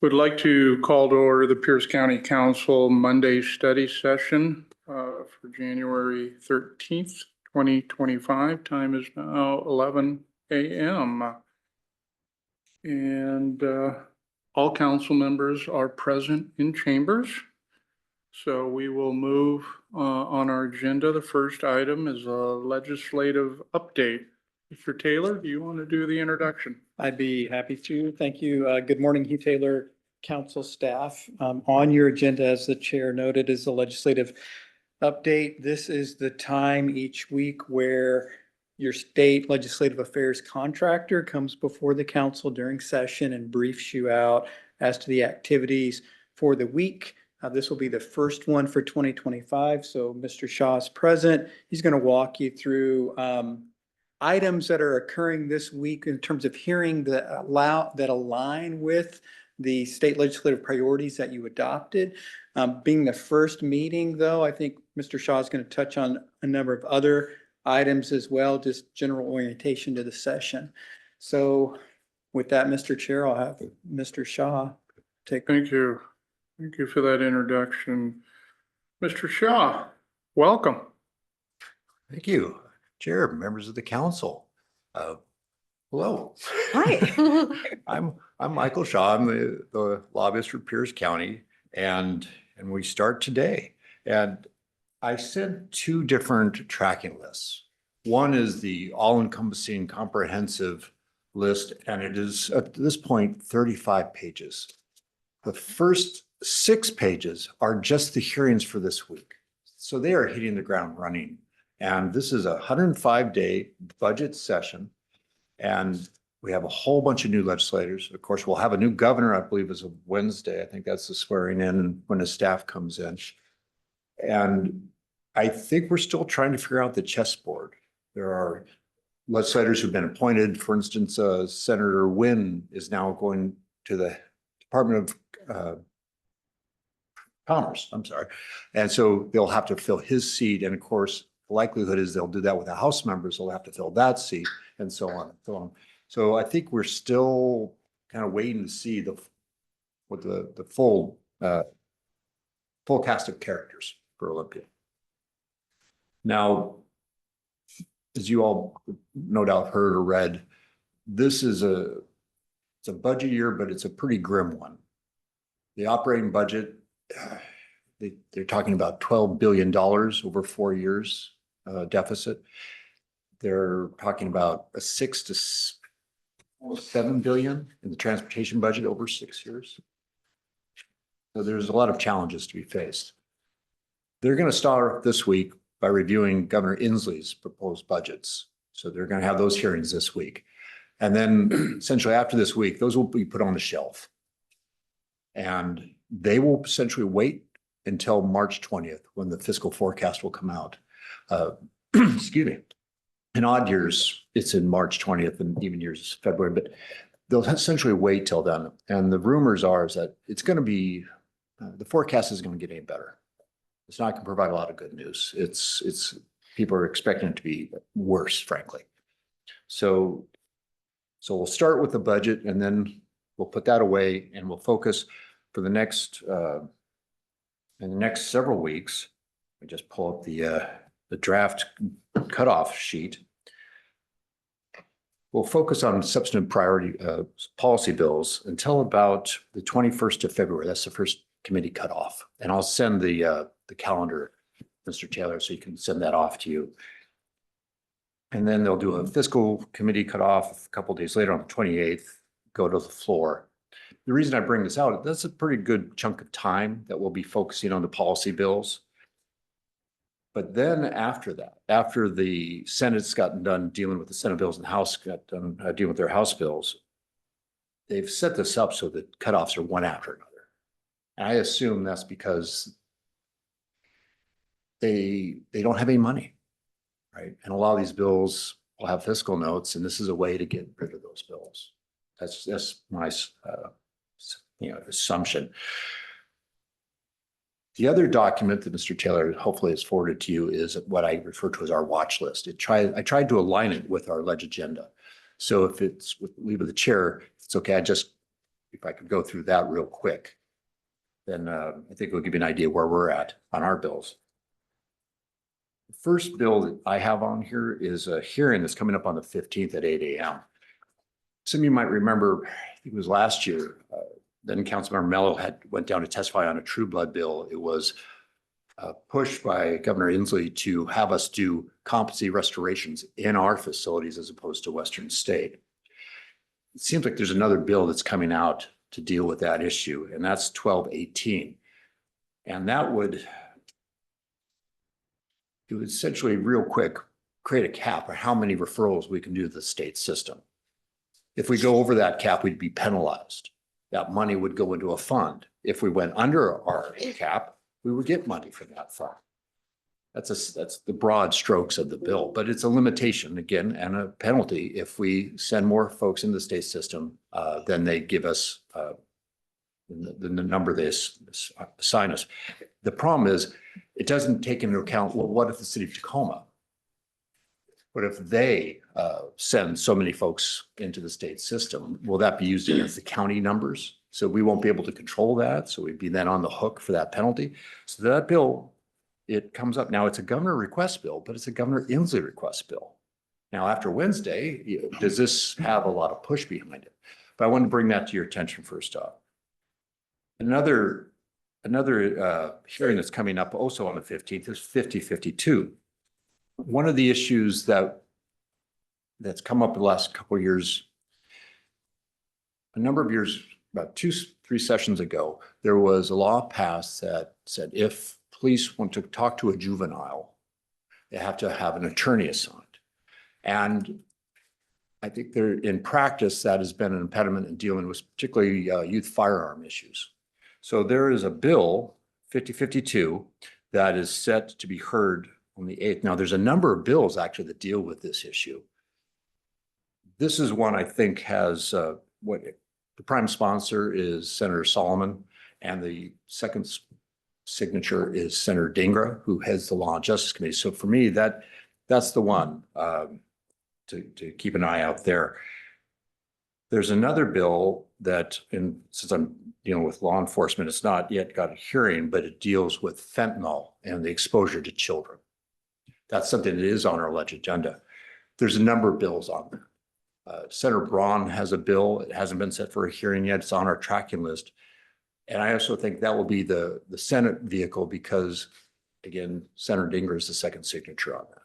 Would like to call to order the Pierce County Council Monday study session for January 13th, 2025. Time is now 11 a.m. And all council members are present in chambers. So we will move on our agenda. The first item is a legislative update. Mr. Taylor, do you want to do the introduction? I'd be happy to. Thank you. Good morning, Hugh Taylor, council staff. On your agenda, as the chair noted, is the legislative update. This is the time each week where your state legislative affairs contractor comes before the council during session and briefs you out as to the activities for the week. This will be the first one for 2025. So Mr. Shaw is present. He's going to walk you through items that are occurring this week in terms of hearing that align with the state legislative priorities that you adopted. Being the first meeting, though, I think Mr. Shaw is going to touch on a number of other items as well, just general orientation to the session. So with that, Mr. Chair, I'll have Mr. Shaw take. Thank you. Thank you for that introduction. Mr. Shaw, welcome. Thank you, Chair, members of the council. Hello. Hi. I'm Michael Shaw. I'm the lobbyist for Pierce County, and we start today. And I sent two different tracking lists. One is the all-encompassing comprehensive list, and it is at this point 35 pages. The first 6 pages are just the hearings for this week. So they are hitting the ground running. And this is a 105-day budget session. And we have a whole bunch of new legislators. Of course, we'll have a new governor, I believe, as of Wednesday. I think that's the swearing in when his staff comes in. And I think we're still trying to figure out the chessboard. There are legislators who've been appointed. For instance, Senator Wynn is now going to the Department of Commerce, I'm sorry. And so they'll have to fill his seat. And of course, the likelihood is they'll do that with the House members. They'll have to fill that seat and so on and so on. So I think we're still kind of waiting to see what the full cast of characters for Olympia. Now, as you all no doubt heard or read, this is it's a budget year, but it's a pretty grim one. The operating budget, they're talking about $12 billion over 4 years deficit. They're talking about a 6 to 7 billion in the transportation budget over 6 years. So there's a lot of challenges to be faced. They're going to start this week by reviewing Governor Inslee's proposed budgets. So they're going to have those hearings this week. And then essentially after this week, those will be put on the shelf. And they will essentially wait until March 20th when the fiscal forecast will come out. Excuse me. In odd years, it's in March 20th, and even years it's February, but they'll essentially wait till then. And the rumors are is that it's going to be, the forecast is going to get any better. It's not going to provide a lot of good news. It's people are expecting it to be worse, frankly. So we'll start with the budget, and then we'll put that away, and we'll focus for the next in the next several weeks. I just pull up the draft cutoff sheet. We'll focus on substantive priority policy bills until about the 21st of February. That's the first committee cutoff. And I'll send the calendar, Mr. Taylor, so you can send that off to you. And then they'll do a fiscal committee cutoff a couple of days later on the 28th, go to the floor. The reason I bring this out, that's a pretty good chunk of time that we'll be focusing on the policy bills. But then after that, after the Senate's gotten done dealing with the Senate bills and the House got done dealing with their House bills, they've set this up so that cutoffs are one after another. And I assume that's because they don't have any money, right? And a lot of these bills will have fiscal notes, and this is a way to get rid of those bills. That's my assumption. The other document that Mr. Taylor hopefully has forwarded to you is what I refer to as our watch list. I tried to align it with our leg agenda. So if it's with leave of the chair, it's okay. I just if I could go through that real quick, then I think it'll give you an idea where we're at on our bills. The first bill that I have on here is a hearing that's coming up on the 15th at 8 a.m. Some of you might remember, I think it was last year, then Councilmember Mello went down to testify on a True Blood bill. It was pushed by Governor Inslee to have us do competency restorations in our facilities as opposed to Western State. It seems like there's another bill that's coming out to deal with that issue, and that's 1218. And it would essentially, real quick, create a cap for how many referrals we can do to the state system. If we go over that cap, we'd be penalized. That money would go into a fund. If we went under our cap, we would get money from that fund. That's the broad strokes of the bill, but it's a limitation again and a penalty. If we send more folks in the state system, then they give us the number they assign us. The problem is it doesn't take into account, well, what if the city of Tacoma? What if they send so many folks into the state system? Will that be used against the county numbers? So we won't be able to control that. So we'd be then on the hook for that penalty. So that bill, it comes up now. It's a governor request bill, but it's a Governor Inslee request bill. Now, after Wednesday, does this have a lot of push behind it? But I want to bring that to your attention first off. Another hearing that's coming up also on the 15th is 5052. One of the issues that's come up the last couple of years, a number of years, about 2-3 sessions ago, there was a law passed that said if police want to talk to a juvenile, they have to have an attorney assigned. And I think in practice, that has been an impediment in dealing with particularly youth firearm issues. So there is a bill, 5052, that is set to be heard on the 8th. Now, there's a number of bills actually that deal with this issue. This is one I think has what the prime sponsor is Senator Solomon, and the second signature is Senator Dingra, who heads the Law and Justice Committee. So for me, that's the one to keep an eye out there. There's another bill that, since I'm dealing with law enforcement, it's not yet got a hearing, but it deals with fentanyl and the exposure to children. That's something that is on our agenda. There's a number of bills on there. Senator Braun has a bill. It hasn't been set for a hearing yet. It's on our tracking list. And I also think that will be the Senate vehicle because, again, Senator Dingra is the second signature on that.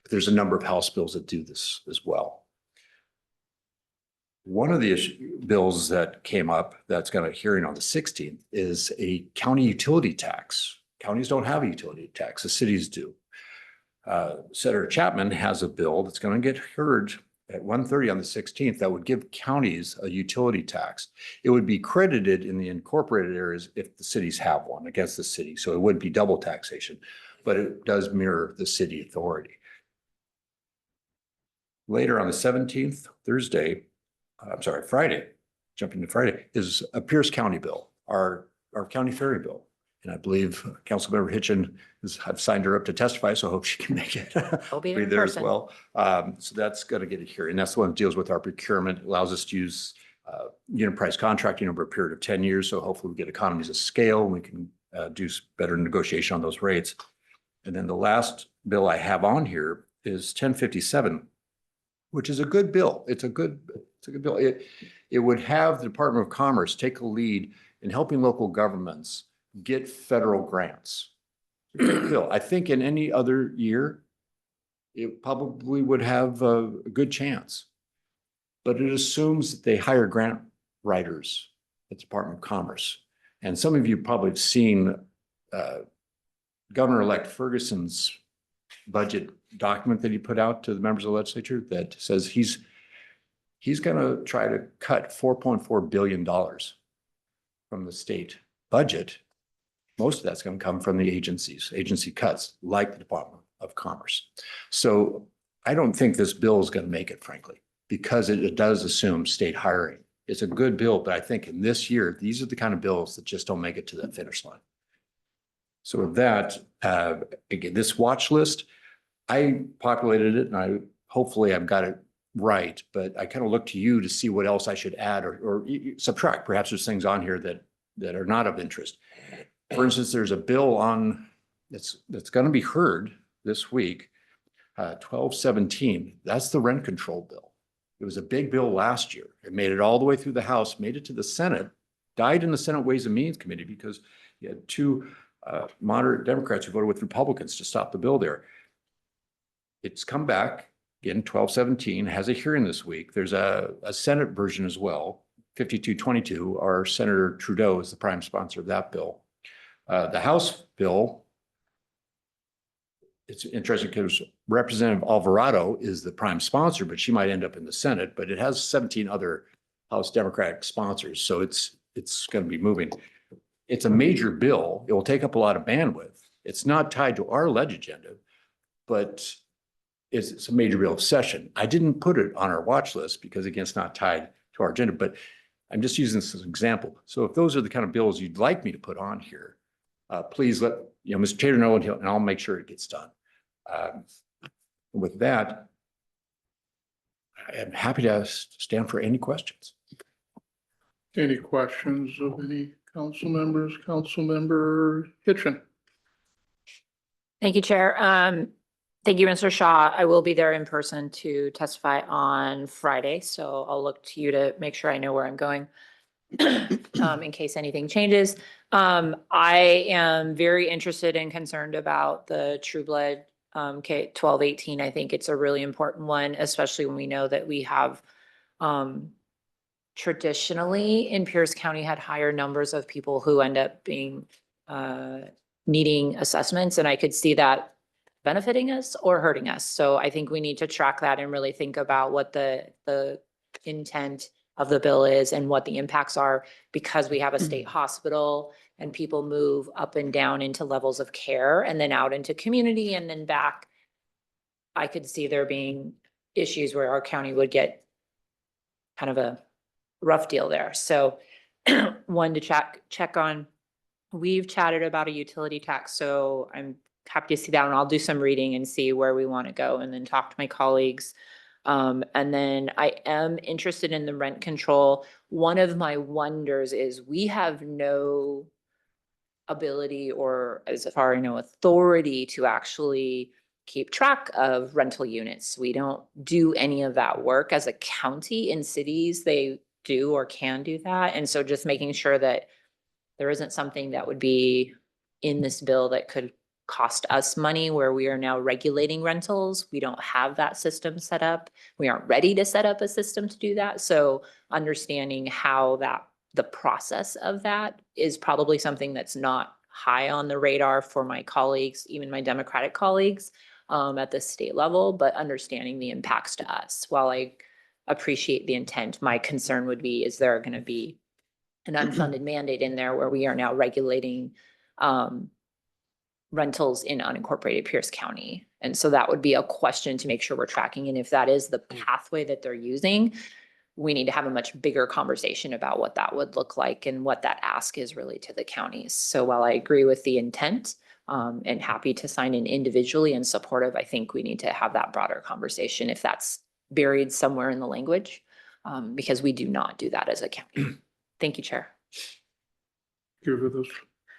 But there's a number of House bills that do this as well. One of the bills that came up that's got a hearing on the 16th is a county utility tax. Counties don't have a utility tax, the cities do. Senator Chapman has a bill that's going to get heard at 1:30 on the 16th that would give counties a utility tax. It would be credited in the incorporated areas if the cities have one against the city. So it wouldn't be double taxation, but it does mirror the city authority. Later on the 17th, Friday, jumping to Friday, is a Pierce County bill, our county ferry bill. And I believe Councilmember Hitchen I've signed her up to testify, so I hope she can make it. I'll be Be in there as person. well. So that's going to get a hearing. That's the one that deals with our procurement, allows us to use unit price contracting over a period of 10 years. So hopefully we get economies of scale and we can do better negotiation on those rates. And then the last bill I have on here is 1057, which is a good bill. It's a good bill. It would have the Department of Commerce take a lead in helping local governments get federal grants. Bill, I think in any other year, it probably would have a good chance. But it assumes that they hire grant writers at the Department of Commerce. And some of you probably have seen Governor-elect Ferguson's budget document that he put out to the members of the legislature that says he's going to try to cut $4.4 billion from the state budget. Most of that's going to come from the agency cuts, like the Department of Commerce. So I don't think this bill is going to make it, frankly, because it does assume state hiring. It's a good bill, but I think in this year, these are the kind of bills that just don't make it to the finish line. So with that, again, this watch list, I populated it and hopefully I've got it right, but I kind of look to you to see what else I should add or subtract. Perhaps there's things on here that are not of interest. For instance, there's a bill on that's going to be heard this week, 1217. That's the rent control bill. It was a big bill last year. It made it all the way through the House, made it to the Senate, died in the Senate Ways and Means Committee because you had two moderate Democrats who voted with Republicans to stop the bill there. It's come back again, 1217, has a hearing this week. There's a Senate version as well, 5222. Our Senator Trudeau is the prime sponsor of that bill. The House bill, it's interesting because Representative Alvarado is the prime sponsor, but she might end up in the Senate, but it has 17 other House Democratic sponsors. So it's going to be moving. It's a major bill. It will take up a lot of bandwidth. It's not tied to our ledge agenda, but it's a major bill of session. I didn't put it on our watch list because again, it's not tied to our agenda, but I'm just using this as an example. So if those are the kind of bills you'd like me to put on here, please let Mr. Taylor know, and I'll make sure it gets done. With that, I am happy to stand for any questions. Any questions of any council members? Councilmember Hitchin. Thank you, Chair. Thank you, Mr. Shaw. I will be there in person to testify on Friday, so I'll look to you to make sure I know where I'm going in case anything changes. I am very interested and concerned about the True Blood K-1218. I think it's a really important one, especially when we know that we have traditionally in Pierce County had higher numbers of people who end up being needing assessments, and I could see that benefiting us or hurting us. So I think we need to track that and really think about what the intent of the bill is and what the impacts are, because we have a state hospital and people move up and down into levels of care and then out into community and then back. I could see there being issues where our county would get kind of a rough deal there. So one to check on. We've chatted about a utility tax, so I'm happy to see that, and I'll do some reading and see where we want to go and then talk to my colleagues. And then I am interested in the rent control. One of my wonders is we have no ability, or as far as I know, authority to actually keep track of rental units. We don't do any of that work as a county. In cities, they do or can do that. And so just making sure that there isn't something that would be in this bill that could cost us money where we are now regulating rentals. We don't have that system set up. We aren't ready to set up a system to do that. So understanding how the process of that is probably something that's not high on the radar for my colleagues, even my Democratic colleagues at the state level, but understanding the impacts to us. While I appreciate the intent, my concern would be, is there going to be an unfunded mandate in there where we are now regulating rentals in unincorporated Pierce County? And so that would be a question to make sure we're tracking. And if that is the pathway that they're using, we need to have a much bigger conversation about what that would look like and what that ask is really to the counties. So while I agree with the intent and happy to sign in individually and supportive, I think we need to have that broader conversation if that's buried somewhere in the language, because we do not do that as a county. Thank you, Chair. Thank you for those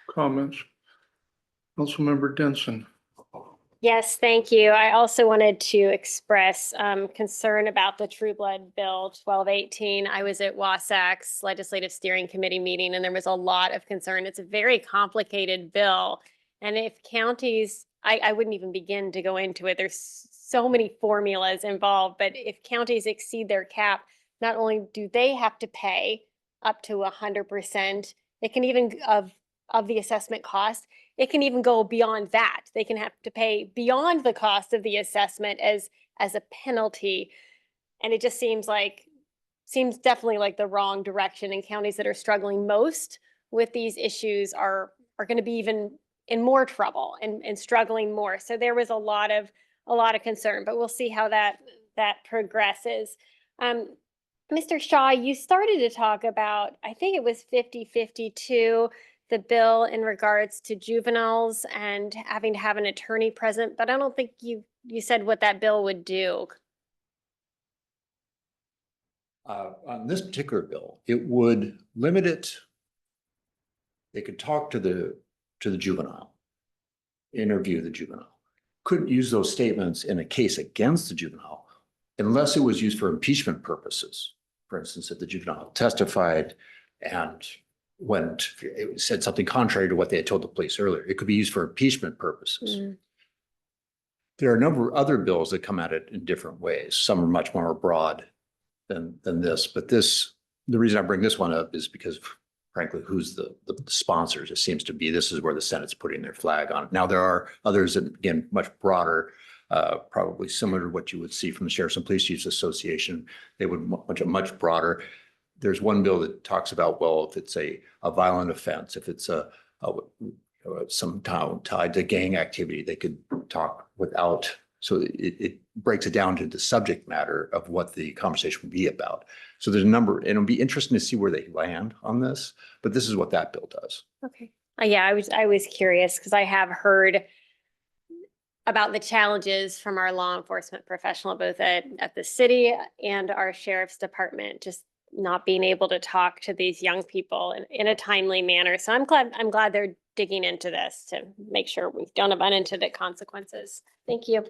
comments. Councilmember Denson. Yes, thank you. I also wanted to express concern about the True Blood Bill 1218. I was at WASAC's Legislative Steering Committee meeting, and there was a lot of concern. It's a very complicated bill. And if counties, I wouldn't even begin to go into it. There's so many formulas involved, but if counties exceed their cap, not only do they have to pay up to 100%, it can even of the assessment cost, it can even go beyond that. They can have to pay beyond the cost of the assessment as a penalty. And it just seems definitely like the wrong direction, and counties that are struggling most with these issues are going to be even in more trouble and struggling more. So there was a lot of concern, but we'll see how that progresses. Mr. Shaw, you started to talk about, I think it was 5052, the bill in regards to juveniles and having to have an attorney present, but I don't think you said what that bill would do. On this particular bill, it would limit it. They could talk to the juvenile, interview the juvenile. Couldn't use those statements in a case against the juvenile unless it was used for impeachment purposes. For instance, if the juvenile testified and it said something contrary to what they had told the police earlier, it could be used for impeachment purposes. Mm. There are a number of other bills that come at it in different ways. Some are much more broad than this, but the reason I bring this one up is because frankly, who's the sponsors? It seems to be, this is where the Senate's putting their flag on it. Now, there are others that, again, much broader, probably similar to what you would see from the Sheriffs and Police Chiefs Association. They would much broader. There's one bill that talks about, well, if it's a violent offense, if it's somehow tied to gang activity, they could talk without. So it breaks it down to the subject matter of what the conversation would be about. So there's a number, and it'll be interesting to see where they land on this, but this is what that bill does. Okay. Yeah, I was curious because I have heard about the challenges from our law enforcement professional, both at the city and our sheriff's department, just not being able to talk to these young people in a timely manner. So I'm glad they're digging into this to make sure we don't have unintended consequences. Thank you.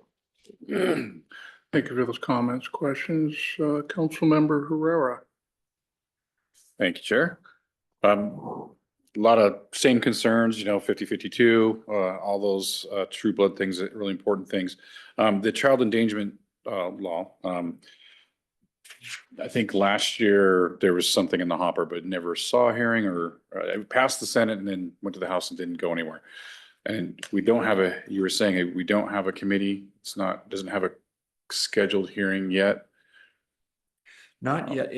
Thank you for those comments, questions. Councilmember Herrera. Thank you, Chair. A lot of same concerns, 50-52, all those true blood things, really important things. The child endangerment law, I think last year there was something in the hopper, but never saw a hearing, or it passed the Senate and then went to the House and didn't go anywhere. And we don't have you were saying we don't have a committee. Doesn't have a scheduled hearing yet. Not yet.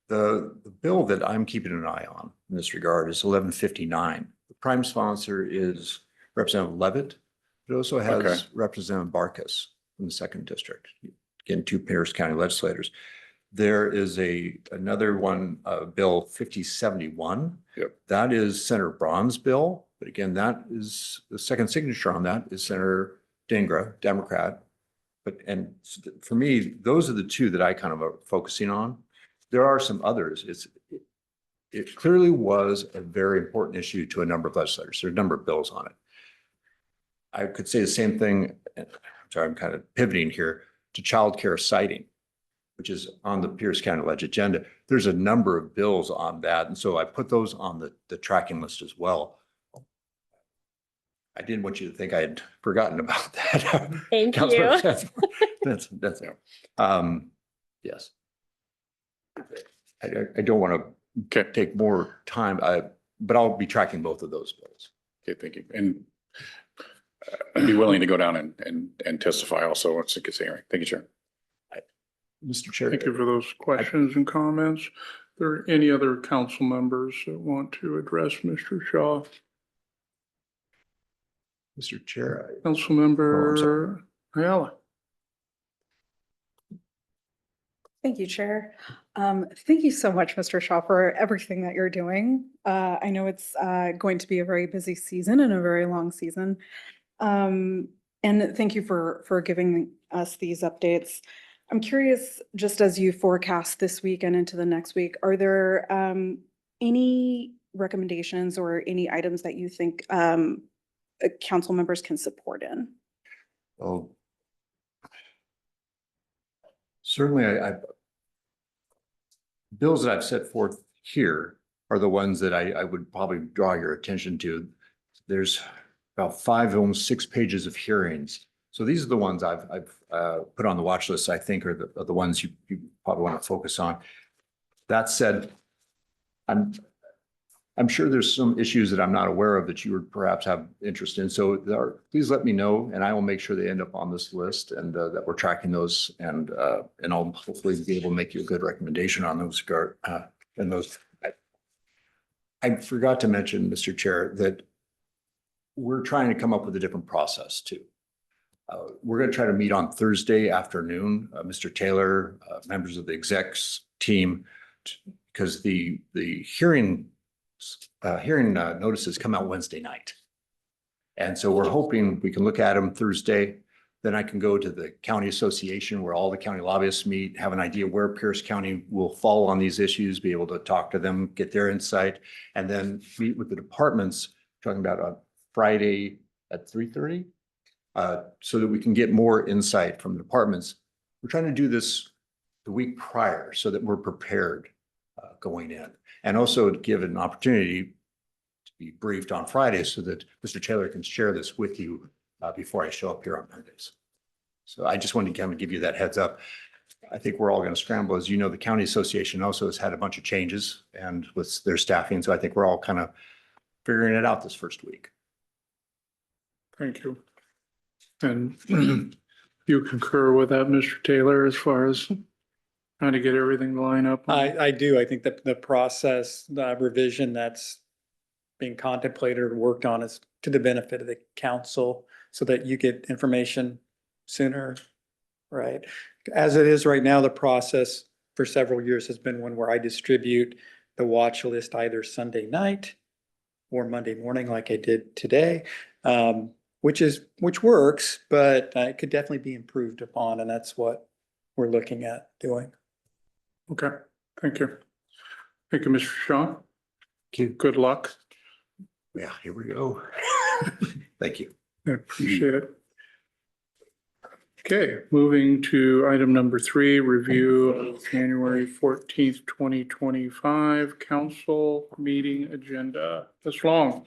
The bill that I'm keeping an eye on in this regard is 1159. The prime sponsor is Representative Levitt. It also has Okay. Representative Barkas from the second district. Again, two Pierce County legislators. There is another one, Bill 5071. Yep. That is Senator Braun's bill. But again, that is the second signature on that is Senator Dingra, Democrat. And for me, those are the two that I kind of are focusing on. There are some others. It clearly was a very important issue to a number of legislators. There are a number of bills on it. I could say the same thing. I'm sorry, I'm kind of pivoting here to childcare siting, which is on the Pierce County Ledge agenda. There's a number of bills on that. And so I put those on the tracking list as well. I didn't want you to think I had forgotten about that. Thank you. That's it. Yes. I don't want to Okay. take more time, but I'll be tracking both of those bills. Okay, thank you. And I'd be willing to go down and testify also once it gets a hearing. Thank you, Chair. Mr. Chair. Thank you for those questions and comments. Are there any other council members that want to address Mr. Shaw? Mr. Chair. Councilmember Ayala. Thank you, Chair. Thank you so much, Mr. Shaw, for everything that you're doing. I know it's going to be a very busy season and a very long season. And thank you for giving us these updates. I'm curious, just as you forecast this week and into the next week, are there any recommendations or any items that you think council members can support in? Oh, certainly, bills that I've set forth here are the ones that I would probably draw your attention to. There's about 5, almost 6 pages of hearings. So these are the ones I've put on the watch list, I think are the ones you probably want to focus on. That said, I'm sure there's some issues that I'm not aware of that you would perhaps have interest in. So please let me know, and I will make sure they end up on this list and that we're tracking those, and I'll hopefully be able to make you a good recommendation on those. I forgot to mention, Mr. Chair, that we're trying to come up with a different process too. We're going to try to meet on Thursday afternoon, Mr. Taylor, members of the execs team, because the hearing notices come out Wednesday night. And so we're hoping we can look at them Thursday. Then I can go to the county association where all the county lobbyists meet, have an idea where Pierce County will fall on these issues, be able to talk to them, get their insight, and then meet with the departments, talking about on Friday at 3:30. So that we can get more insight from the departments. We're trying to do this the week prior so that we're prepared going in. And also to give an opportunity to be briefed on Friday so that Mr. Taylor can share this with you before I show up here on Mondays. So I just wanted to kind of give you that heads up. I think we're all going to scramble. As you know, the county association also has had a bunch of changes and with their staffing. So I think we're all kind of figuring it out this first week. Thank you. And you concur with that, Mr. Taylor, as far as trying to get everything lined up? I do. I think that the process, the revision that's being contemplated or worked on is to the benefit of the council so that you get information sooner, right? As it is right now, the process for several years has been one where I distribute the watch list either Sunday night or Monday morning like I did today, which works, but it could definitely be improved upon, and that's what we're looking at doing. Okay, thank you. Thank you, Mr. Shaw. Thank you. Good luck. Yeah, here we go. Thank you. I appreciate it. Okay, moving to item number 3, review of January 14th, 2025 council meeting agenda. Ms. Long.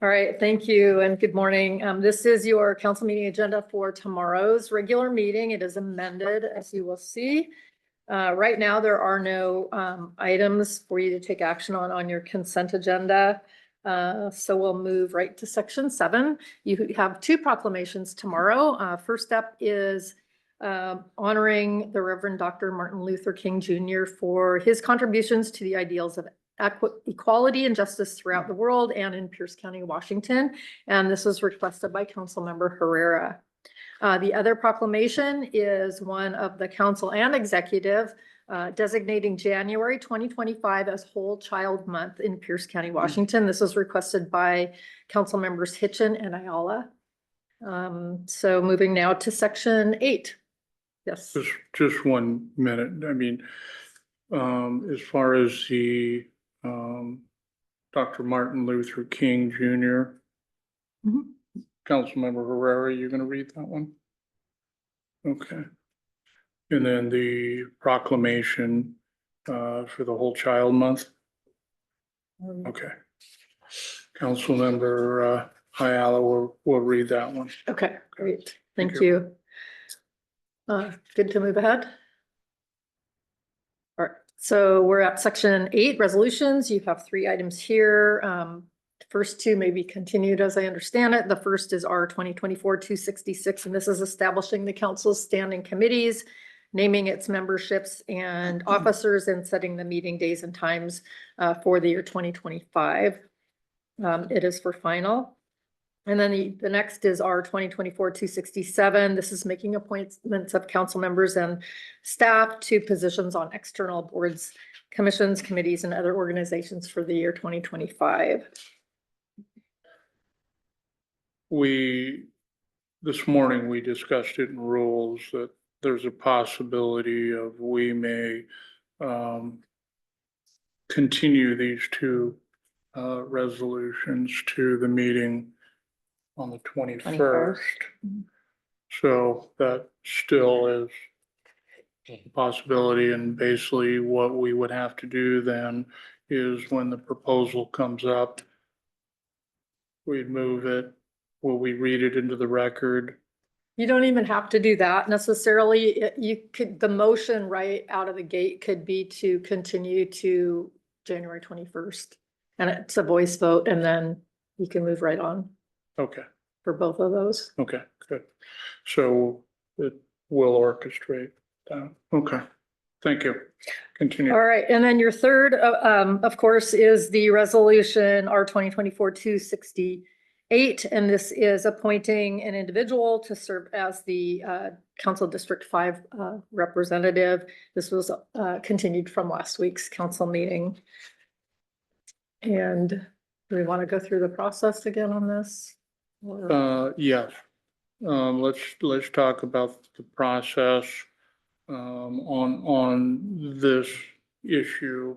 All right, thank you and good morning. This is your council meeting agenda for tomorrow's regular meeting. It is amended, as you will see. Right now, there are no items for you to take action on your consent agenda. So we'll move right to section 7. You have 2 proclamations tomorrow. First up is honoring the Reverend Dr. Martin Luther King Jr. for his contributions to the ideals of equality and justice throughout the world and in Pierce County, Washington. And this was requested by Councilmember Herrera. The other proclamation is one of the council and executive designating January 2025 as Whole Child Month in Pierce County, Washington. This was requested by council members Hitchin and Ayala. So moving now to section 8. Yes. Just 1 minute. I mean, as far as the Dr. Martin Luther King Jr. Mhm. Councilmember Herrera, you're going to read that one? Okay. And then the proclamation for the Whole Child Month. Okay. Councilmember Ayala will read that one. Okay, great. Thank Thank you. Good to move ahead. All right, so we're at section 8, resolutions. You have 3 items here. The first 2 may be continued as I understand it. The first is R 2024-266, and this is establishing the council's standing committees, naming its memberships and officers, and setting the meeting days and times for the year 2025. It is for final. And then the next is R 2024-267. This is making appointments of council members and staff to positions on external boards, commissions, committees, and other organizations for the year 2025. This morning, we discussed it in rules that there's a possibility of we may continue these 2 resolutions to the meeting on the 21st. So that still is a possibility, and basically what we would have to do then is when the proposal comes up, we'd move it. Will we read it into the record? You don't even have to do that necessarily. The motion right out of the gate could be to continue to January 21st. And it's a voice vote, and then you can move right on Okay, for both of those. okay, good. So it will orchestrate that. Okay, thank you. Continue. All right, and then your third, of course, is the resolution R 2024-268. And this is appointing an individual to serve as the Council District 5 representative. This was continued from last week's council meeting. And do we want to go through the process again on this? Yes. let's talk about the process on this issue.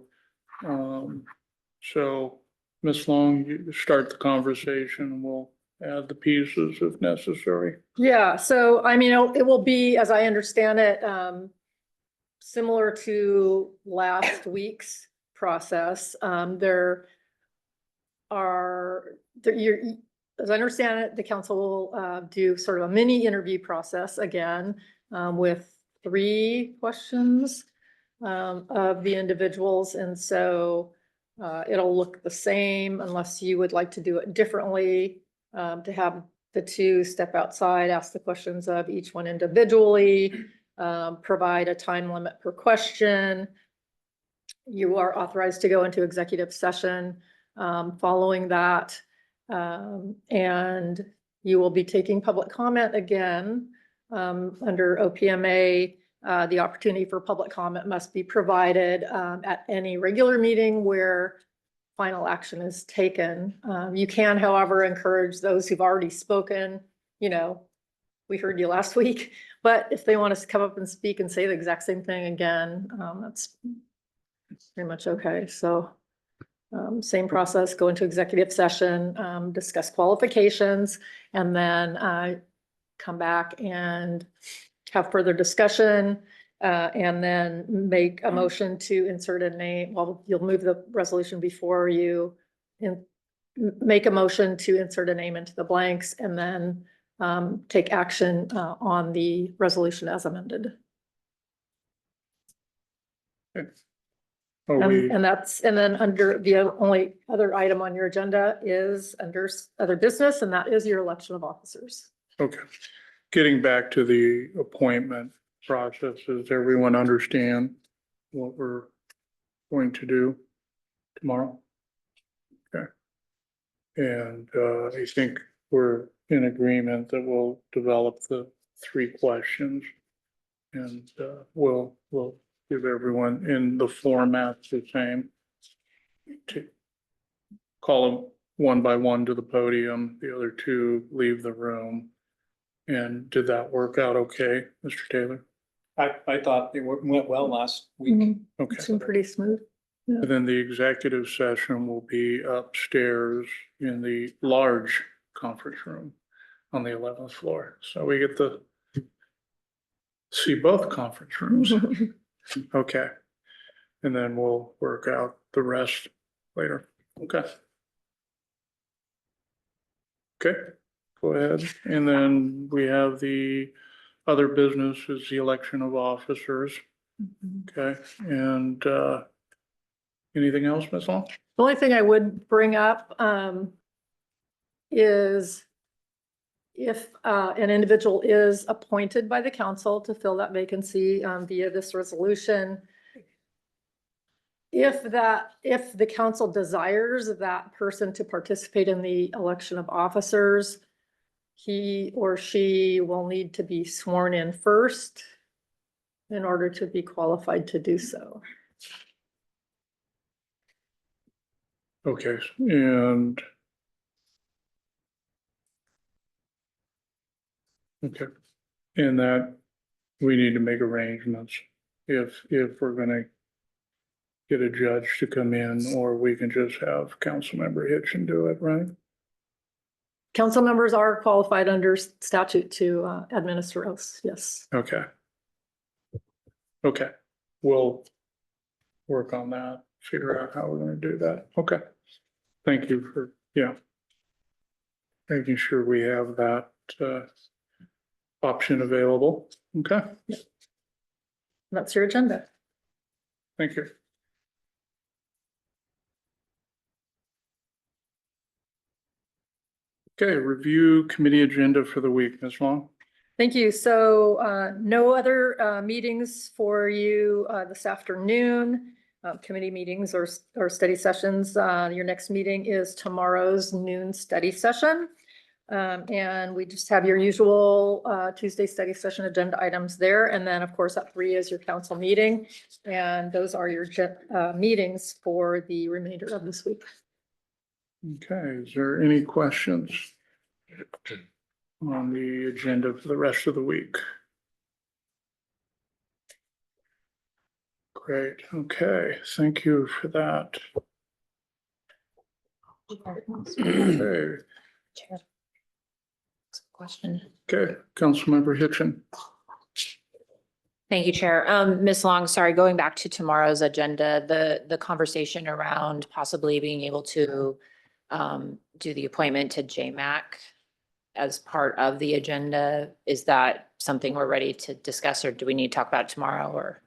So Ms. Long, you start the conversation and we'll add the pieces if necessary. Yeah, so I mean, it will be, as I understand it, similar to last week's process. There are, as I understand it, the council will do sort of a mini interview process again with 3 questions of the individuals. And so it'll look the same unless you would like to do it differently, to have the 2 step outside, ask the questions of each one individually, provide a time limit per question. You are authorized to go into executive session following that. And you will be taking public comment again under OPMA. The opportunity for public comment must be provided at any regular meeting where final action is taken. You can, however, encourage those who've already spoken, you know, we heard you last week, but if they want us to come up and speak and say the exact same thing again, that's pretty much okay. So same process, go into executive session, discuss qualifications, and then come back and have further discussion, and then make a motion to insert a name. Well, you'll move the resolution before you make a motion to insert a name into the blanks, and then take action on the resolution as amended. Are we, And then under the only other item on your agenda is under other business, and that is your election of officers. okay. Getting back to the appointment process, does everyone understand what we're going to do tomorrow? Okay. And I think we're in agreement that we'll develop the 3 questions. And we'll give everyone in the format the same. To call them one by one to the podium, the other 2 leave the room. And did that work out okay, Mr. Taylor? I thought it went well last week. Okay. Seemed pretty smooth. And then the executive session will be upstairs in the large conference room on the 11th floor. So we get to see both conference rooms. Okay. And then we'll work out the rest later. Okay. Okay, go ahead. And then we have the other business is the election of officers. Okay, and anything else, Ms. Long? The only thing I would bring up is if an individual is appointed by the council to fill that vacancy via this resolution, if the council desires that person to participate in the election of officers, he or she will need to be sworn in first in order to be qualified to do so. Okay, and okay, and that we need to make arrangements if we're gonna get a judge to come in, or we can just have Councilmember Hitchin do it, right? Council members are qualified under statute to administer oaths, yes. Okay. Okay, we'll work on that, figure out how we're gonna do that. Okay. Thank you for, making sure we have that option available. Okay, That's your agenda. thank you. Okay, review committee agenda for the week, Ms. Long. Thank you. So no other meetings for you this afternoon, committee meetings or study sessions. Your next meeting is tomorrow's noon study session. And we just have your usual Tuesday study session agenda items there. And then, of course, at 3 is your council meeting. And those are your meetings for the remainder of this week. Okay, is there any questions? on the agenda for the rest of the week. Great, okay, thank you for that. Okay, Chair. Question. okay, Councilmember Hitchin. Thank you, Chair. Ms. Long, sorry, going back to tomorrow's agenda, the conversation around possibly being able to do the appointment to JMAC as part of the agenda, is that something we're ready to discuss, or do we need to talk about it tomorrow, or?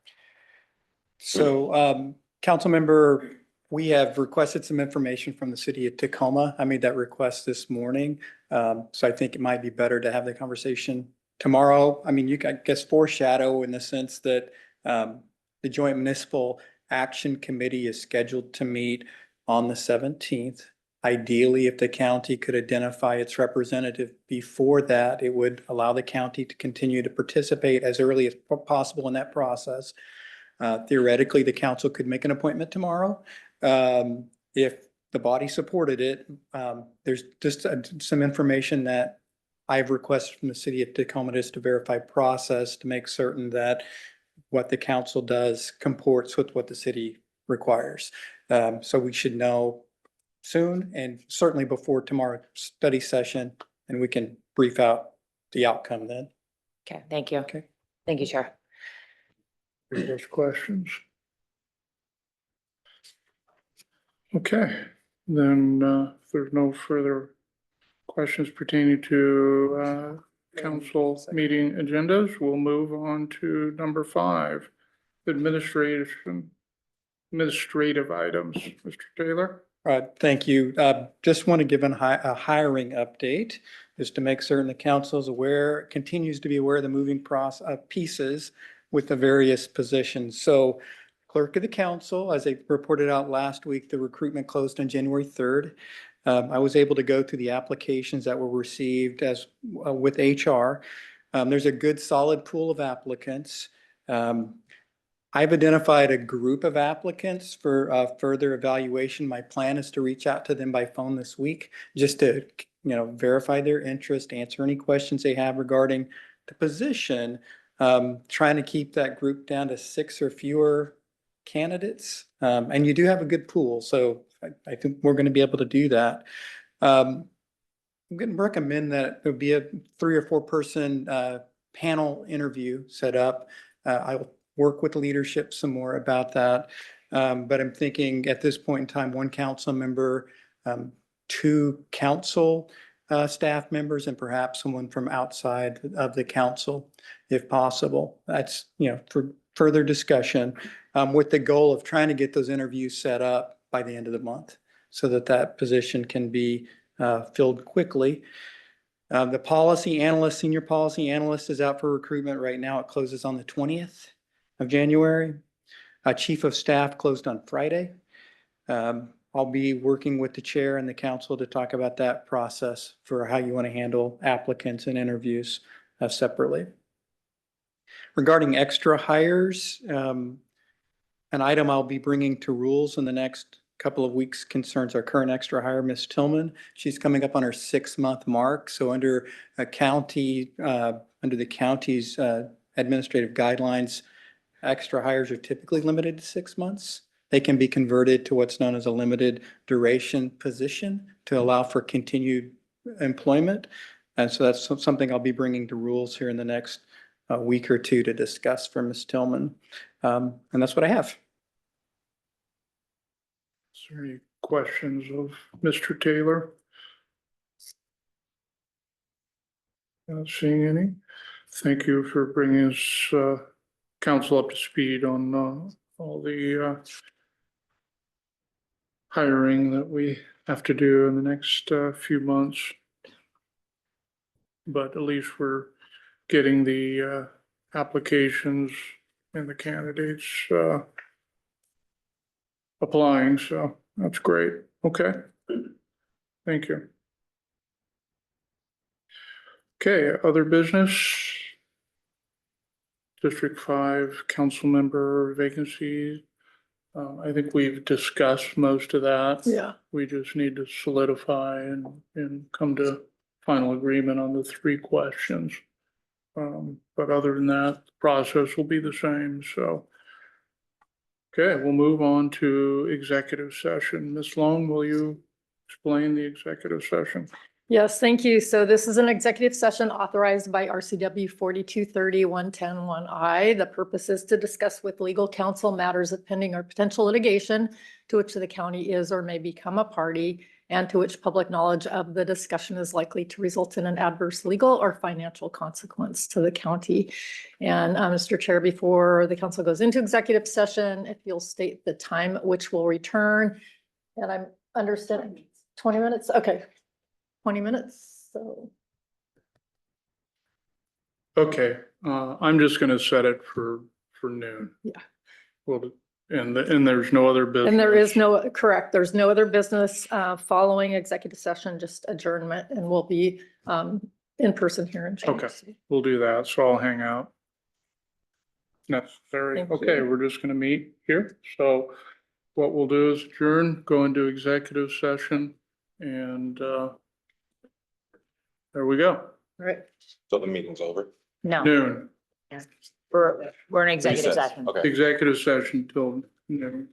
So, council member, we have requested some information from the city of Tacoma. I made that request this morning. So I think it might be better to have the conversation tomorrow. I mean, you can, I guess, foreshadow in the sense that the Joint Municipal Action Committee is scheduled to meet on the 17th. Ideally, if the county could identify its representative before that, it would allow the county to continue to participate as early as possible in that process. Theoretically, the council could make an appointment tomorrow. If the body supported it, there's just some information that I've requested from the city of Tacoma just to verify process to make certain that what the council does comports with what the city requires. So we should know soon and certainly before tomorrow's study session, and we can brief out the outcome then. Okay, thank you. Okay. Thank you, Chair. Any those questions? Okay, then if there's no further questions pertaining to council meeting agendas, we'll move on to number 5, administrative items. Mr. Taylor? Thank you. Just want to give a hiring update, just to make certain the council is aware, continues to be aware of the moving pieces with the various positions. So clerk of the council, as I reported out last week, the recruitment closed on January 3rd. I was able to go through the applications that were received as with HR. There's a good solid pool of applicants. I've identified a group of applicants for further evaluation. My plan is to reach out to them by phone this week, just to, verify their interest, answer any questions they have regarding the position. Trying to keep that group down to 6 or fewer candidates. And you do have a good pool, so I think we're going to be able to do that. I'm going to recommend that there be a 3 or 4 person panel interview set up. I'll work with leadership some more about that. But I'm thinking at this point in time, 1 council member, 2 council staff members, and perhaps someone from outside of the council, if possible. That's, for further discussion, with the goal of trying to get those interviews set up by the end of the month so that that position can be filled quickly. The policy analyst, senior policy analyst is out for recruitment right now. It closes on the 20th of January. Chief of staff closed on Friday. I'll be working with the chair and the council to talk about that process for how you want to handle applicants and interviews separately. Regarding extra hires, an item I'll be bringing to rules in the next couple of weeks concerns our current extra hire, Ms. Tillman. She's coming up on her 6-month mark. So under the county's administrative guidelines, extra hires are typically limited to 6 months. They can be converted to what's known as a limited duration position to allow for continued employment. And so that's something I'll be bringing to rules here in the next week or 2 to discuss for Ms. Tillman. And that's what I have. Is there any questions of Mr. Taylor? Not seeing any. Thank you for bringing us council up to speed on all the hiring that we have to do in the next few months. But at least we're getting the applications and the candidates applying, so that's great. Okay. Thank you. Okay, other business? District 5 council member vacancies. I think we've discussed most of that. Yeah. We just need to solidify and come to final agreement on the three questions. But other than that, the process will be the same, so. Okay, we'll move on to executive session. Ms. Long, will you explain the executive session? Yes, thank you. So this is an executive session authorized by RCW 4230-110-1I. The purpose is to discuss with legal counsel matters of pending or potential litigation to which the county is or may become a party and to which public knowledge of the discussion is likely to result in an adverse legal or financial consequence to the county. And Mr. Chair, before the council goes into executive session, if you'll state the time at which we'll return. And I'm understanding 20 minutes. Okay. 20 minutes, so. Okay, I'm just gonna set it for noon. Yeah. Well, and there's no other business. And there is no, correct, there's no other business following executive session, just adjournment, and we'll be in person here in Chambers. Okay. We'll do that, so I'll hang out. Necessary. Thank Okay, you. we're just gonna meet here. So what we'll do is adjourn, go into executive session, and there we go. Right. So the meeting's over? No, Noon, we're in executive Recess. session. Okay. executive session till noon.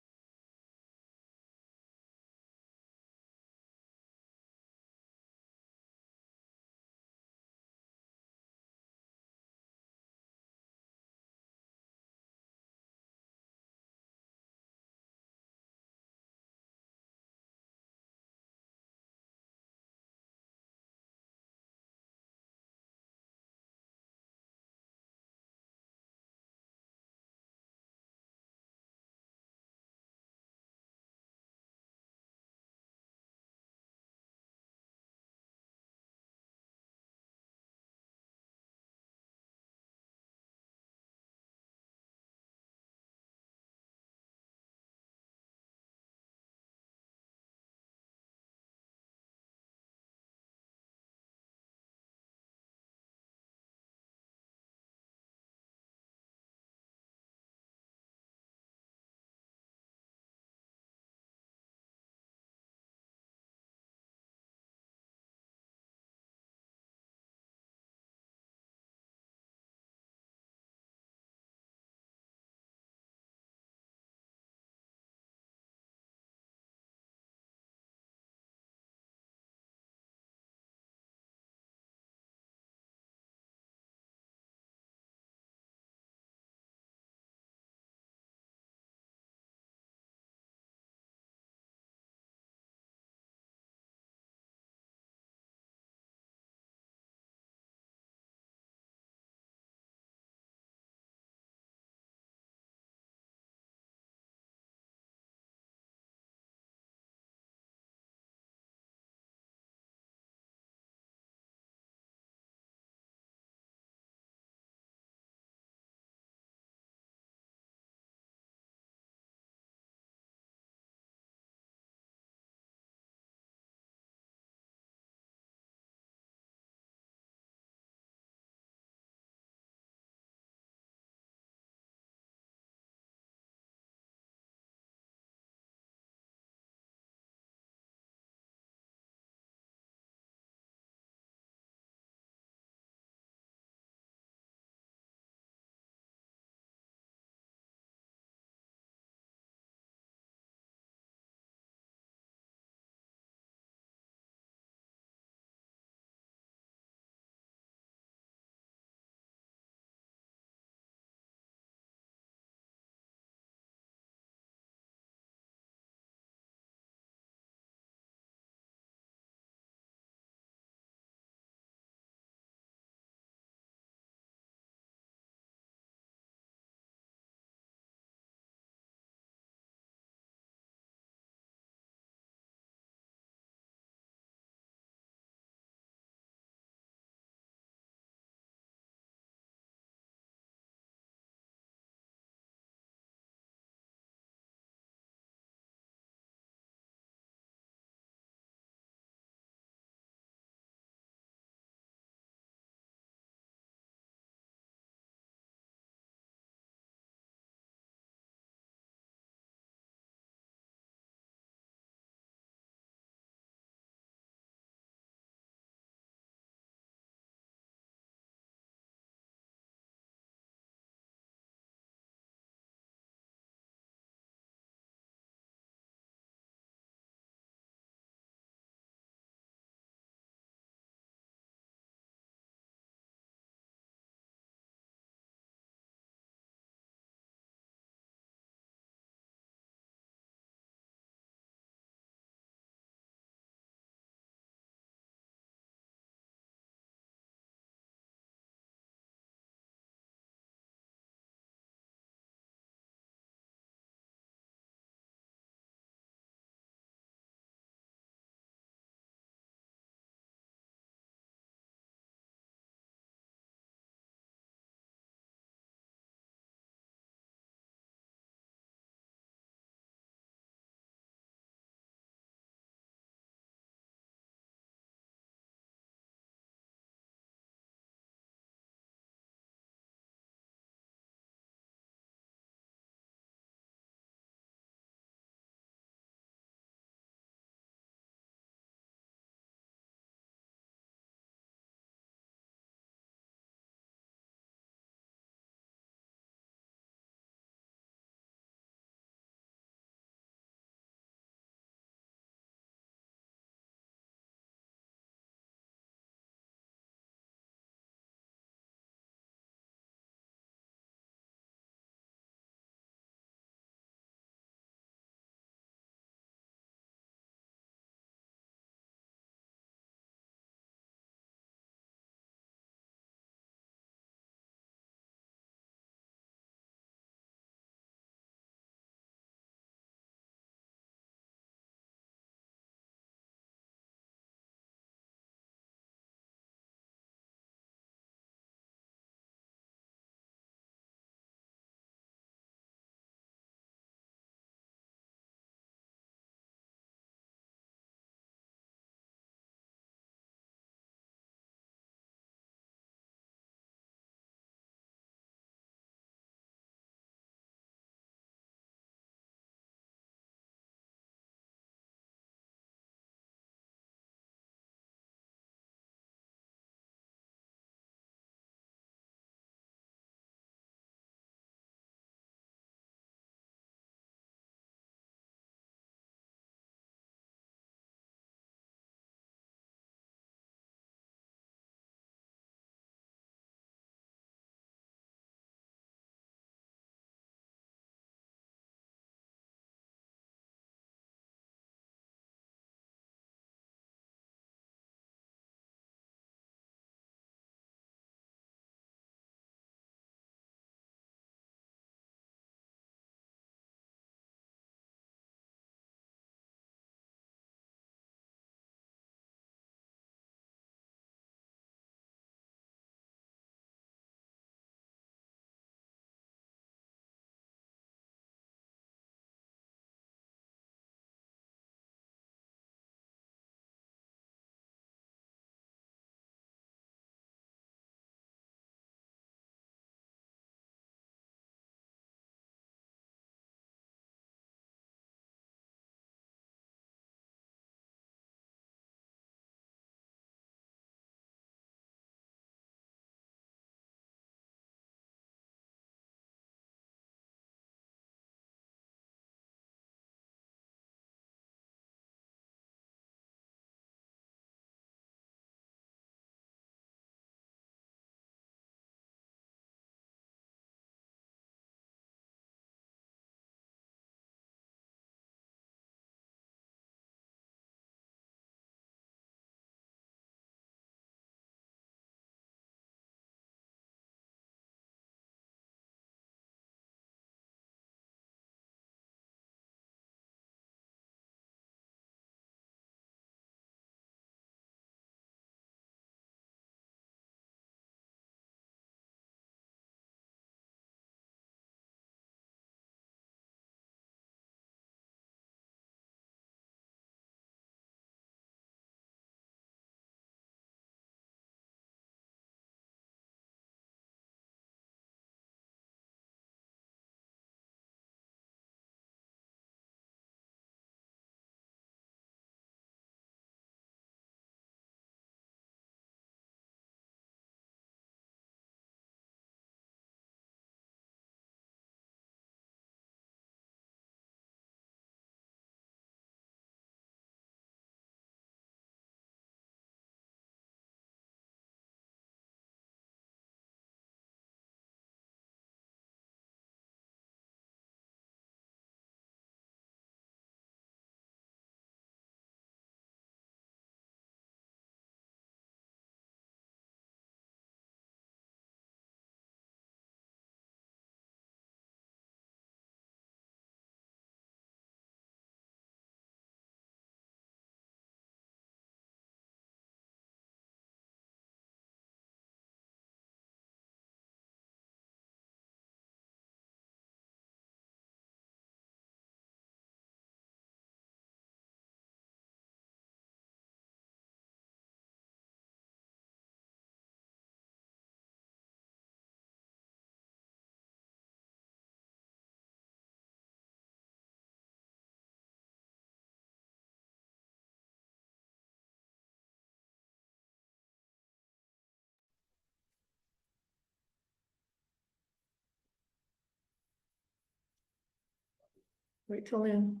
Wait till then.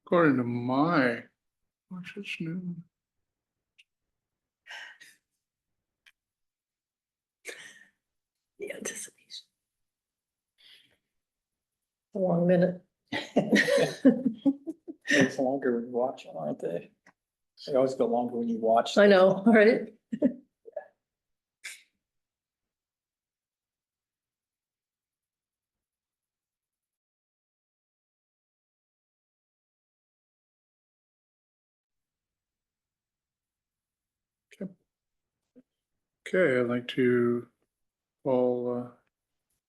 According to what's its noon? The anticipation. A long minute. It's longer when you watch them, aren't they? They always go longer when you watch. I know, right? Okay, I'd like to call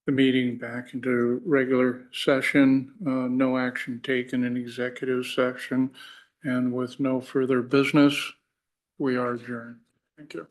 the meeting back into regular session. No action taken in executive session. And with no further business, we are adjourned. Thank you.